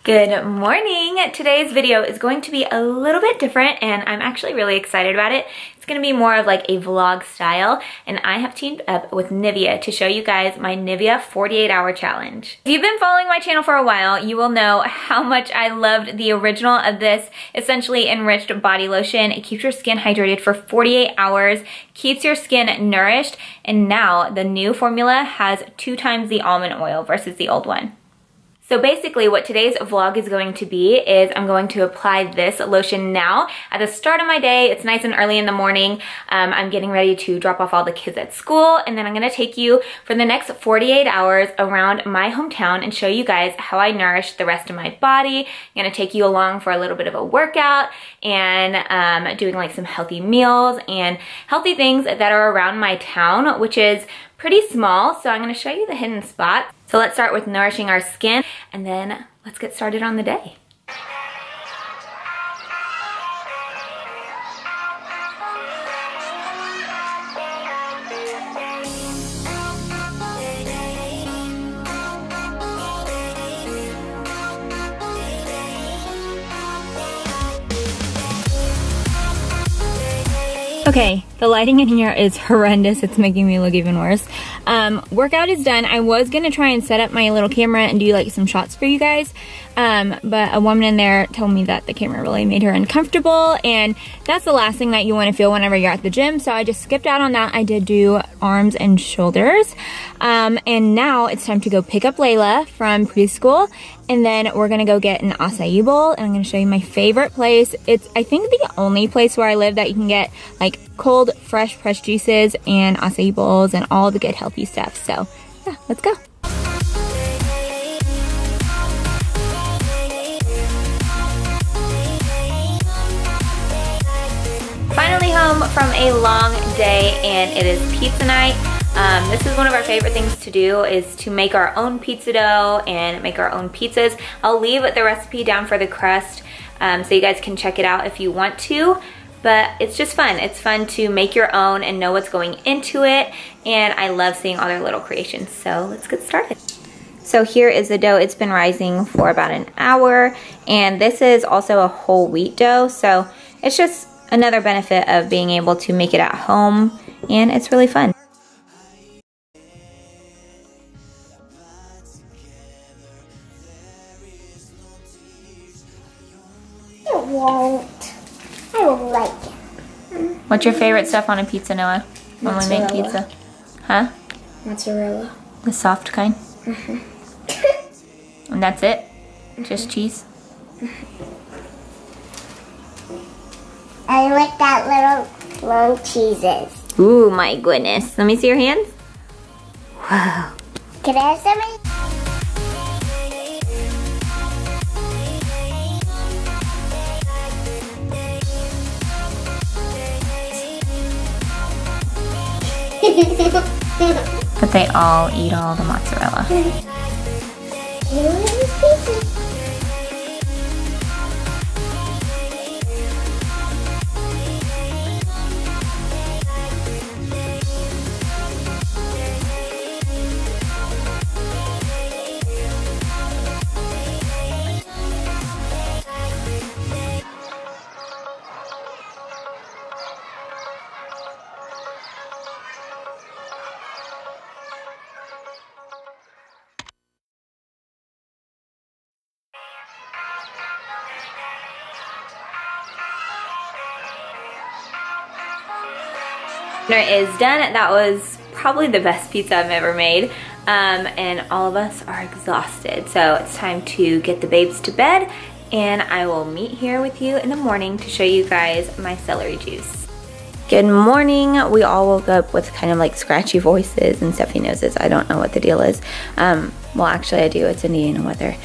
Good morning. Today's video is going to be a little bit different and I'm actually really excited about it. It's going to be more of like a vlog style and I have teamed up with NIVEA to show you guys my NIVEA 48-hour challenge. If you've been following my channel for a while, you will know how much I loved the original of this Essentially Enriched Body Lotion. It keeps your skin hydrated for 48 hours, keeps your skin nourished, and now the new formula has 2 times the almond oil versus the old one. So basically what today's vlog is going to be is I'm going to apply this lotion now at the start of my day. It's nice and early in the morning. I'm getting ready to drop off all the kids at school, and then I'm gonna take you for the next 48 hours around my hometown and show you guys how I nourish the rest of my body. I'm gonna take you along for a little bit of a workout and doing like some healthy meals and healthy things that are around my town, which is pretty small. So I'm gonna show you the hidden spots. So let's start with nourishing our skin and then let's get started on the day. Okay, the lighting in here is horrendous. It's making me look even worse. Workout is done. I was gonna try and set up my little camera and do like some shots for you guys, but a woman in there told me that the camera really made her uncomfortable, and that's the last thing that you wanna feel whenever you're at the gym, so I just skipped out on that. I did do arms and shoulders, and now it's time to go pick up Layla from preschool, and then we're gonna go get an acai bowl, and I'm gonna show you my favorite place. It's, I think, the only place where I live that you can get like cold, fresh pressed juices and acai bowls and all the good healthy stuff. So yeah, let's go. Finally home from a long day and it is pizza night. This is one of our favorite things to do, is to make our own pizza dough and make our own pizzas. I'll leave the recipe down for the crust so you guys can check it out if you want to. But it's just fun. It's fun to make your own and know what's going into it. And I love seeing all their little creations. So let's get started. So here is the dough. It's been rising for about an hour. And this is also a whole wheat dough. So it's just another benefit of being able to make it at home. And it's really fun. It won't. I don't like it. What's your favorite stuff on a pizza, Noah? When we make pizza? Huh? Mozzarella. The soft kind? Mm-hmm. And that's it? Mm-hmm. Just cheese? Mm-hmm. I like that little long cheeses. Ooh, my goodness. Let me see your hands. Wow. Can I have some? But they all eat all the mozzarella. Dinner is done. That was probably the best pizza I've ever made, and all of us are exhausted, so it's time to get the babes to bed, and I will meet here with you in the morning to show you guys my celery juice. Good morning. We all woke up with kind of like scratchy voices and stuffy noses. I don't know what the deal is. Well, actually I do. It's Indiana weather.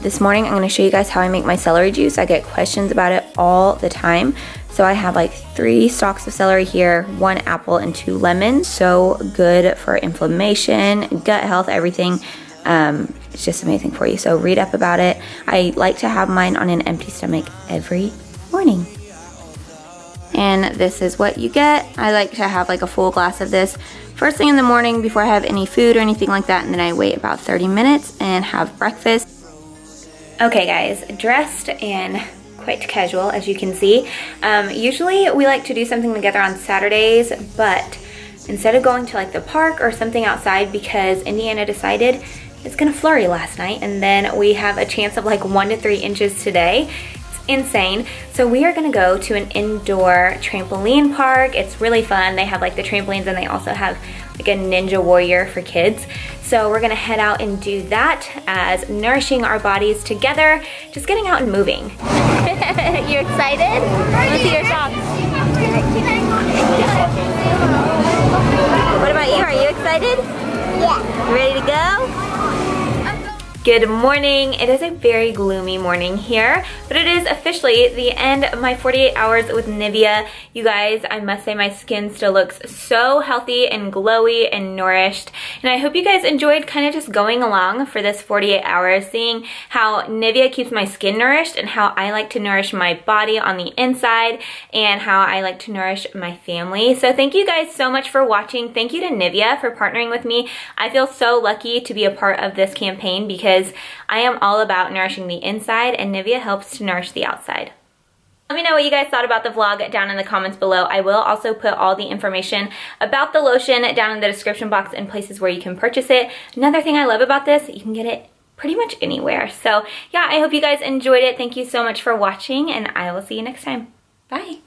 This morning I'm going to show you guys how I make my celery juice. I get questions about it all the time. So I have like 3 stalks of celery here, 1 apple and 2 lemons. So good for inflammation, gut health, everything. It's just amazing for you. So read up about it. I like to have mine on an empty stomach every morning. And this is what you get. I like to have like a full glass of this first thing in the morning before I have any food or anything like that, and then I wait about 30 minutes and have breakfast. Okay guys, dressed and quite casual as you can see. Usually we like to do something together on Saturdays, but instead of going to like the park or something outside, because Indiana decided it's gonna flurry last night, and then we have a chance of like 1 to 3 inches today. It's insane. So we are gonna go to an indoor trampoline park. It's really fun. They have like the trampolines, and they also have like a Ninja Warrior for kids. So we're gonna head out and do that as nourishing our bodies together, just getting out and moving. You excited? Let's see your socks. What about you? Are you excited? Yeah. Ready to go? Good morning. It is a very gloomy morning here, but it is officially the end of my 48 hours with NIVEA. You guys, I must say my skin still looks so healthy and glowy and nourished, and I hope you guys enjoyed kind of just going along for this 48 hours, seeing how NIVEA keeps my skin nourished and how I like to nourish my body on the inside and how I like to nourish my family. So thank you guys so much for watching. Thank you to NIVEA for partnering with me. I feel so lucky to be a part of this campaign because I am all about nourishing the inside, and NIVEA helps to nourish the outside. Let me know what you guys thought about the vlog down in the comments below. I will also put all the information about the lotion down in the description box and places where you can purchase it. Another thing I love about this, you can get it pretty much anywhere. So yeah, I hope you guys enjoyed it. Thank you so much for watching, and I will see you next time. Bye.